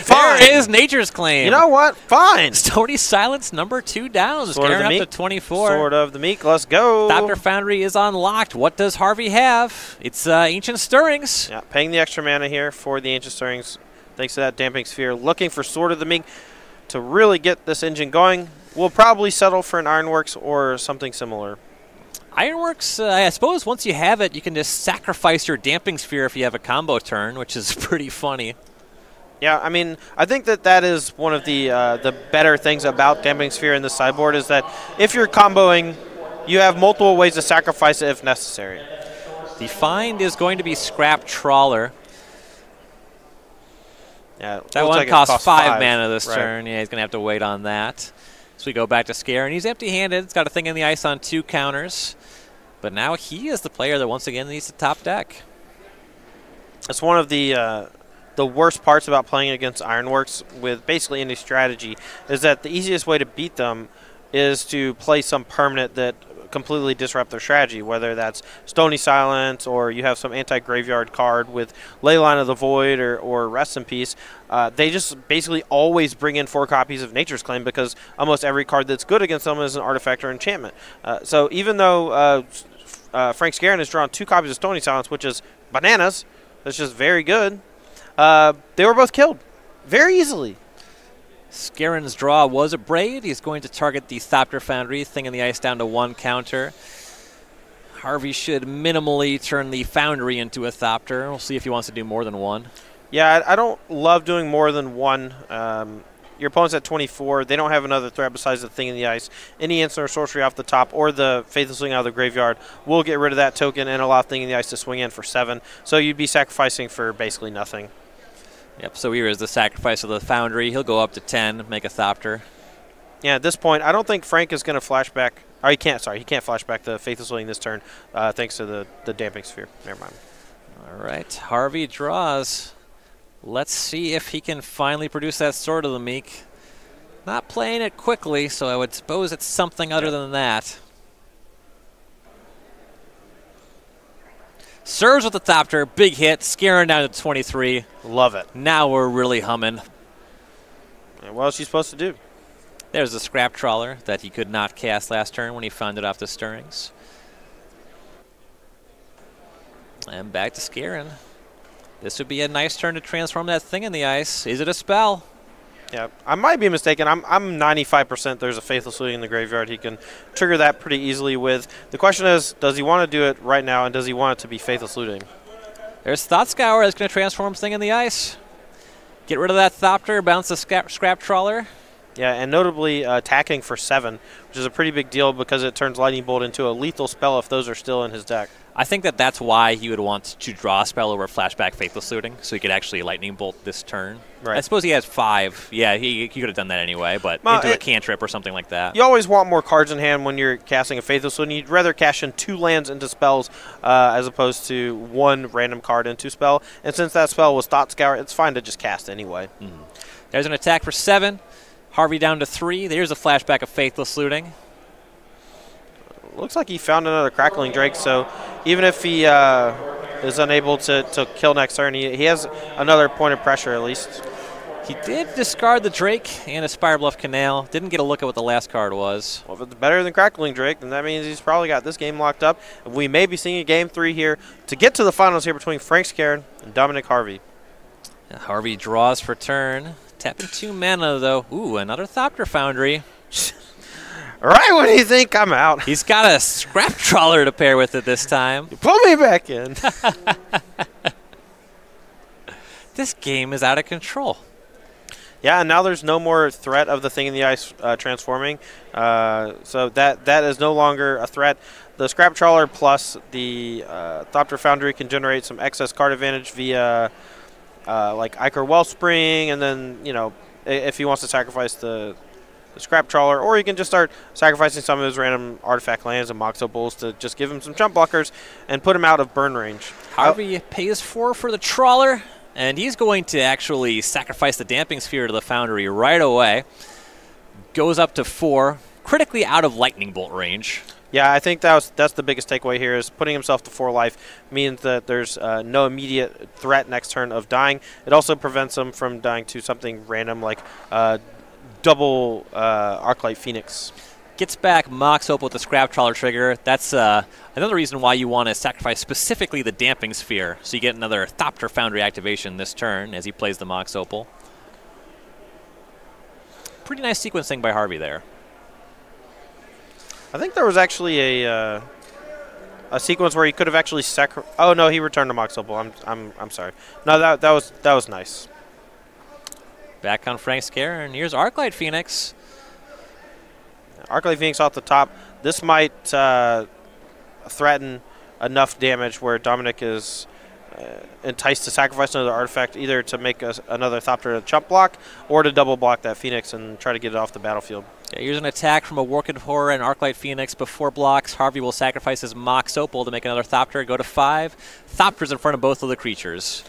There is Nature's Claim. You know what? Fine. Stony Silence number 2 down. Skarren up to 24. Sword of the Meek. Let's go. Thopter Foundry is unlocked. What does Harvey have? It's Ancient Stirrings. Yeah, paying the extra mana here for the Ancient Stirrings. Thanks to that Damping Sphere. Looking for Sword of the Meek to really get this engine going. We'll probably settle for an Ironworks or something similar. Ironworks, I suppose once you have it, you can just sacrifice your Damping Sphere if you have a combo turn, which is pretty funny. Yeah, I mean, I think that is one of the better things about Damping Sphere in the sideboard is that if you're comboing, you have multiple ways to sacrifice it if necessary. The find is going to be Scrap Trawler. Yeah, that one costs 5 mana this turn. Yeah, he's going to have to wait on that. So we go back to Skarren. He's empty-handed. It's got a Thing in the Ice on 2 counters. But now he is the player that once again needs to top deck. It's one of the worst parts about playing against Ironworks with basically any strategy is that the easiest way to beat them is to play some permanent that completely disrupt their strategy, whether that's Stony Silence or you have some anti-graveyard card with Leyline of the Void or Rest in Peace. They just basically always bring in 4 copies of Nature's Claim because almost every card that's good against them is an artifact or enchantment. So even though Frank Skarren has drawn 2 copies of Stony Silence, which is bananas, that's just very good, they were both killed very easily. Skarren's draw was a Braid. He's going to target the Thopter Foundry, Thing in the Ice down to 1 counter. Harvey should minimally turn the Foundry into a Thopter. We'll see if he wants to do more than 1. Yeah, I don't love doing more than 1. Your opponent's at 24. They don't have another threat besides the Thing in the Ice. Any instant or sorcery off the top or the Faithful Swing out of the graveyard will get rid of that token and allow Thing in the Ice to swing in for 7. So you'd be sacrificing for basically nothing. Yep, so here is the sacrifice of the Foundry. He'll go up to 10, make a Thopter. Yeah, at this point, I don't think Frank is going to flashback. Oh, he can't flashback the Faithful Swing this turn thanks to the Damping Sphere. Never mind. All right, Harvey draws. Let's see if he can finally produce that Sword of the Meek. Not playing it quickly, so I would suppose it's something other than that. Serves with the Thopter, big hit, Skarren down to 23. Love it. Now we're really humming. And what else is he supposed to do? There's the Scrap Trawler that he could not cast last turn when he found it off the Stirrings. And back to Skarren. This would be a nice turn to transform that Thing in the Ice. Is it a spell? Yeah, I might be mistaken. I'm 95% there's a Faithful Swing in the graveyard. He can trigger that pretty easily with. The question is, does he want to do it right now, and does he want it to be Faithful Looting? There's Thought Scour that's going to transform Thing in the Ice. Get rid of that Thopter, bounce the Scrap Trawler. Yeah, and notably attacking for 7, which is a pretty big deal because it turns Lightning Bolt into a lethal spell if those are still in his deck. I think that's why he would want to draw a spell over Flashback Faithless Looting, so he could actually Lightning Bolt this turn. Right. I suppose he has 5. Yeah, he could have done that anyway, but into a cantrip or something like that. You always want more cards in hand when you're casting a Faithless Looting. You'd rather cash in 2 lands into spells as opposed to 1 random card into spell. And since that spell was Thought Scour, it's fine to just cast anyway. There's an attack for 7. Harvey down to 3. There's a flashback of Faithless Looting. Looks like he found another Crackling Drake, so even if he is unable to kill next turn, he has another point of pressure at least. He did discard the Drake and a Spirebluff Canal. Didn't get a look at what the last card was. Well, if it's better than Crackling Drake, then that means he's probably got this game locked up. We may be seeing a Game 3 here to get to the finals here between Frank Skarren and Dominic Harvey. Harvey draws for turn. Tapping 2 mana, though. Ooh, another Thopter Foundry. Right when you think I'm out. He's got a Scrap Trawler to pair with it this time. Pull me back in. This game is out of control. Yeah, and now there's no more threat of the Thing in the Ice transforming. So that is no longer a threat. The Scrap Trawler plus the Thopter Foundry can generate some excess card advantage via like Ichor Wellspring, and then, you know, if he wants to sacrifice the Scrap Trawler, or he can just start sacrificing some of his random artifact lands and Mox Opals to just give him some jump blockers and put him out of burn range. Harvey pays 4 for the Trawler, and he's going to actually sacrifice the Damping Sphere to the Foundry right away. Goes up to 4, critically out of Lightning Bolt range. Yeah, I think that's the biggest takeaway here is putting himself to 4 life means that there's no immediate threat next turn of dying. It also prevents him from dying to something random like double Arclight Phoenix. Gets back Mox Opal with the Scrap Trawler trigger. That's another reason why you want to sacrifice specifically the Damping Sphere, so you get another Thopter Foundry activation this turn as he plays the Mox Opal. Pretty nice sequencing by Harvey there. I think there was actually a sequence where he could have actually oh no, he returned to Mox Opal. I'm sorry. No, that was nice. Back on Frank Skarren. Here's Arclight Phoenix. Arclight Phoenix off the top. This might threaten enough damage where Dominic is enticed to sacrifice another artifact, either to make another Thopter chump block or to double block that Phoenix and try to get it off the battlefield. Yeah, here's an attack from a Awoken Horror and Arclight Phoenix before blocks. Harvey will sacrifice his Mox Opal to make another Thopter, go to 5. Thopters in front of both of the creatures.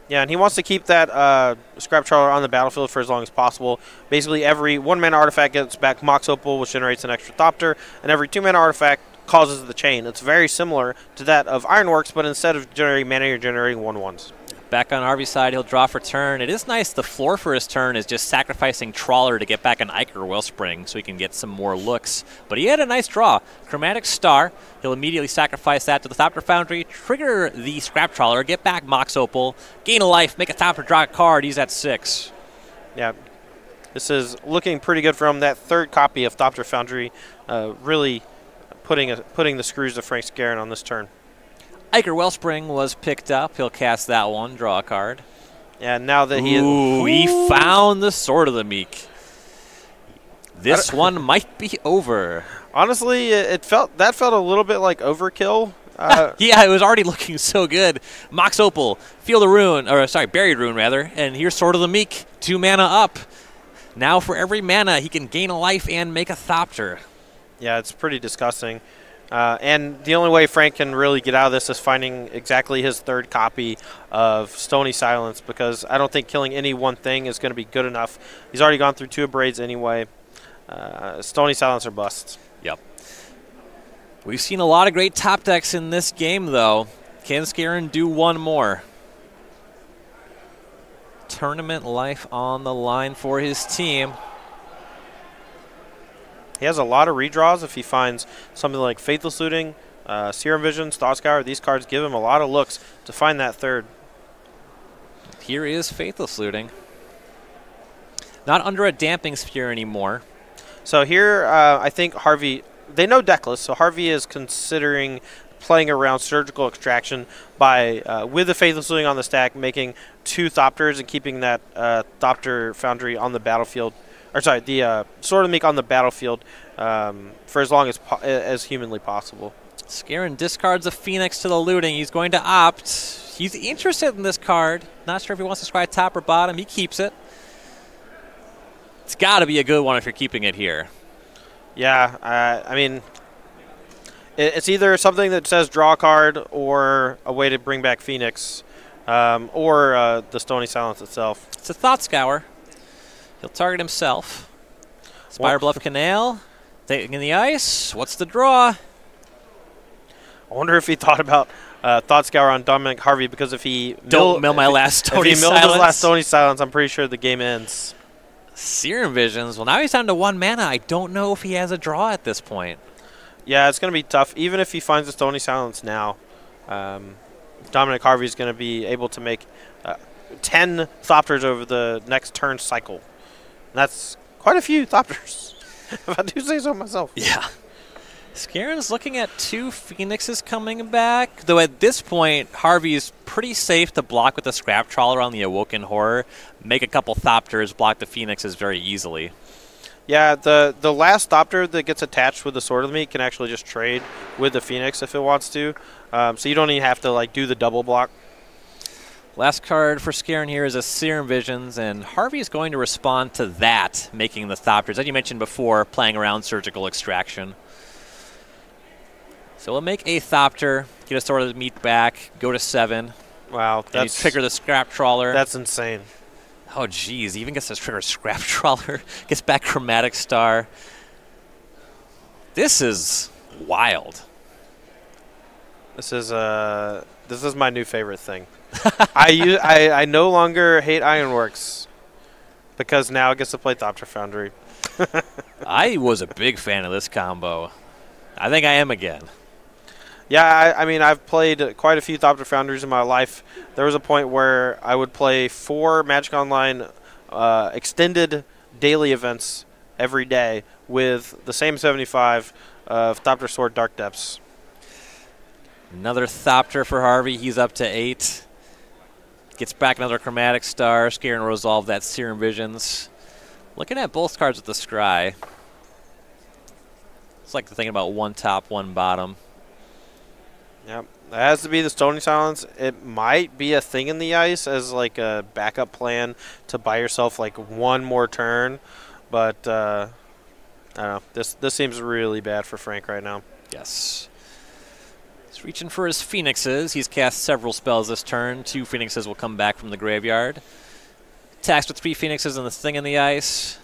Yeah, and he wants to keep that Scrap Trawler on the battlefield for as long as possible. Basically, every 1-mana artifact gets back Mox Opal, which generates an extra Thopter, and every 2-mana artifact causes the chain. It's very similar to that of Ironworks, but instead of generating mana, you're generating 1/1s. Back on Harvey's side, he'll draw for turn. It is nice. The floor for his turn is just sacrificing Trawler to get back an Ichor Wellspring so he can get some more looks. But he had a nice draw. Chromatic Star. He'll immediately sacrifice that to the Thopter Foundry, trigger the Scrap Trawler, get back Mox Opal, gain a life, make a Thopter, draw a card. He's at 6. Yeah, this is looking pretty good for him. That third copy of Thopter Foundry really putting the screws to Frank Skarren on this turn. Ichor Wellspring was picked up. He'll cast that one, draw a card. Yeah, now that he found the Sword of the Meek. This one might be over. Honestly, that felt a little bit like overkill. Yeah, it was already looking so good. Mox Opal, Field of Ruin, or sorry, Buried Ruin rather, and here's Sword of the Meek, 2 mana up. Now for every mana, he can gain a life and make a Thopter. Yeah, it's pretty disgusting. And the only way Frank can really get out of this is finding exactly his third copy of Stony Silence, because I don't think killing any one thing is going to be good enough. He's already gone through 2 Abrades anyway. Stony Silence or bust. Yep. We've seen a lot of great top decks in this game, though. Can Skarren do one more? Tournament life on the line for his team. He has a lot of redraws if he finds something like Faithless Looting, Serum Vision, Thought Scour. These cards give him a lot of looks to find that third. Here is Faithless Looting. Not under a Damping Sphere anymore. So here, I think Harvey, they know Deckless, so Harvey is considering playing around Surgical Extraction by, with the Faithless Looting on the stack, making 2 Thopters and keeping that Thopter Foundry on the battlefield. Or sorry, the Sword of the Meek on the battlefield for as long as humanly possible. Skarren discards a Phoenix to the looting. He's going to opt. He's interested in this card. Not sure if he wants to scry top or bottom. He keeps it. It's got to be a good one if you're keeping it here. Yeah, I mean, it's either something that says draw a card or a way to bring back Phoenix or the Stony Silence itself. It's a Thought Scour. He'll target himself. Spire Bluff Canal. Taking in the ice. What's the draw? I wonder if he thought about Thought Scour on Dominic Harvey, because if he don't mill my last Stony Silence. If he milled his last Stony Silence, I'm pretty sure the game ends. Serum Visions. Well, now he's down to 1 mana. I don't know if he has a draw at this point. Yeah, it's going to be tough. Even if he finds a Stony Silence now, Dominic Harvey is going to be able to make 10 Thopters over the next turn cycle. And that's quite a few Thopters, if I do say so myself. Yeah. Skarren's looking at 2 Phoenixes coming back, though at this point, Harvey is pretty safe to block with the Scrap Trawler on the Awoken Horror, make a couple Thopters, block the Phoenixes very easily. Yeah, the last Thopter that gets attached with the Sword of the Meek can actually just trade with the Phoenix if it wants to, so you don't even have to like do the double block. Last card for Skarren here is a Serum Visions, and Harvey is going to respond to that, making the Thopters. As you mentioned before, playing around Surgical Extraction. So we'll make a Thopter, get a Sword of the Meek back, go to 7. Wow, that's trigger the Scrap Trawler. That's insane. Oh, geez, he even gets to trigger Scrap Trawler, gets back Chromatic Star. This is wild. This is my new favorite thing. I no longer hate Ironworks because now it gets to play Thopter Foundry. I was a big fan of this combo. I think I am again. Yeah, I mean, I've played quite a few Thopter Foundries in my life. There was a point where I would play 4 Magic Online extended daily events every day with the same 75 of Thopter Sword Dark Depths. Another Thopter for Harvey. He's up to 8. Gets back another Chromatic Star. Skarren will resolve that Serum Visions. Looking at both cards with the Scry. It's like thinking about 1 top, 1 bottom. Yep. That has to be the Stony Silence. It might be a thing in the ice as like a backup plan to buy yourself like 1 more turn. But I don't know. This seems really bad for Frank right now. Yes. He's reaching for his Phoenixes. He's cast several spells this turn. 2 Phoenixes will come back from the graveyard. Attacks with 3 Phoenixes and the Thing in the Ice.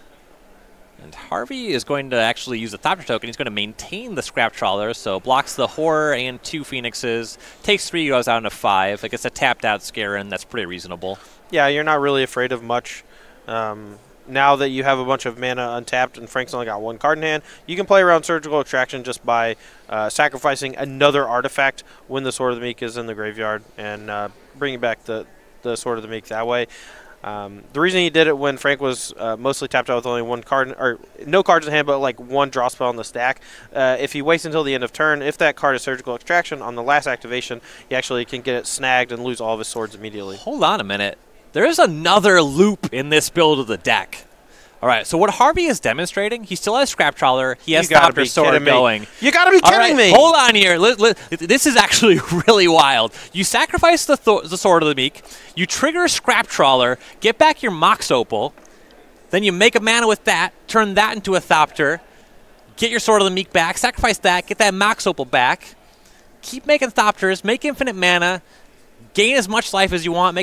And Harvey is going to actually use the Thopter token. He's going to maintain the Scrap Trawler, so blocks the Horror and 2 Phoenixes. Takes 3, goes out into 5. It gets a tapped out Skarren. That's pretty reasonable. Yeah, you're not really afraid of much. Now that you have a bunch of mana untapped and Frank's only got 1 card in hand, you can play around Surgical Extraction just by sacrificing another artifact when the Sword of the Meek is in the graveyard and bringing back the Sword of the Meek that way. The reason he did it when Frank was mostly tapped out with only 1 card, or no cards in hand, but like 1 draw spell on the stack. If he waits until the end of turn, if that card is Surgical Extraction, on the last activation, he actually can get it snagged and lose all of his swords immediately. Hold on a minute. There's another loop in this build of the deck. All right, so what Harvey is demonstrating, he still has Scrap Trawler. He has Thopter Sword going. You got to be kidding me. Hold on here. This is actually really wild. You sacrifice the Sword of the Meek. You trigger Scrap Trawler, get back your Mox Opal. Then you make a mana with that, turn that into a Thopter, get your Sword of the Meek back, sacrifice that, get that Mox Opal back. Keep making Thopters, make infinite mana, gain as much life as you want,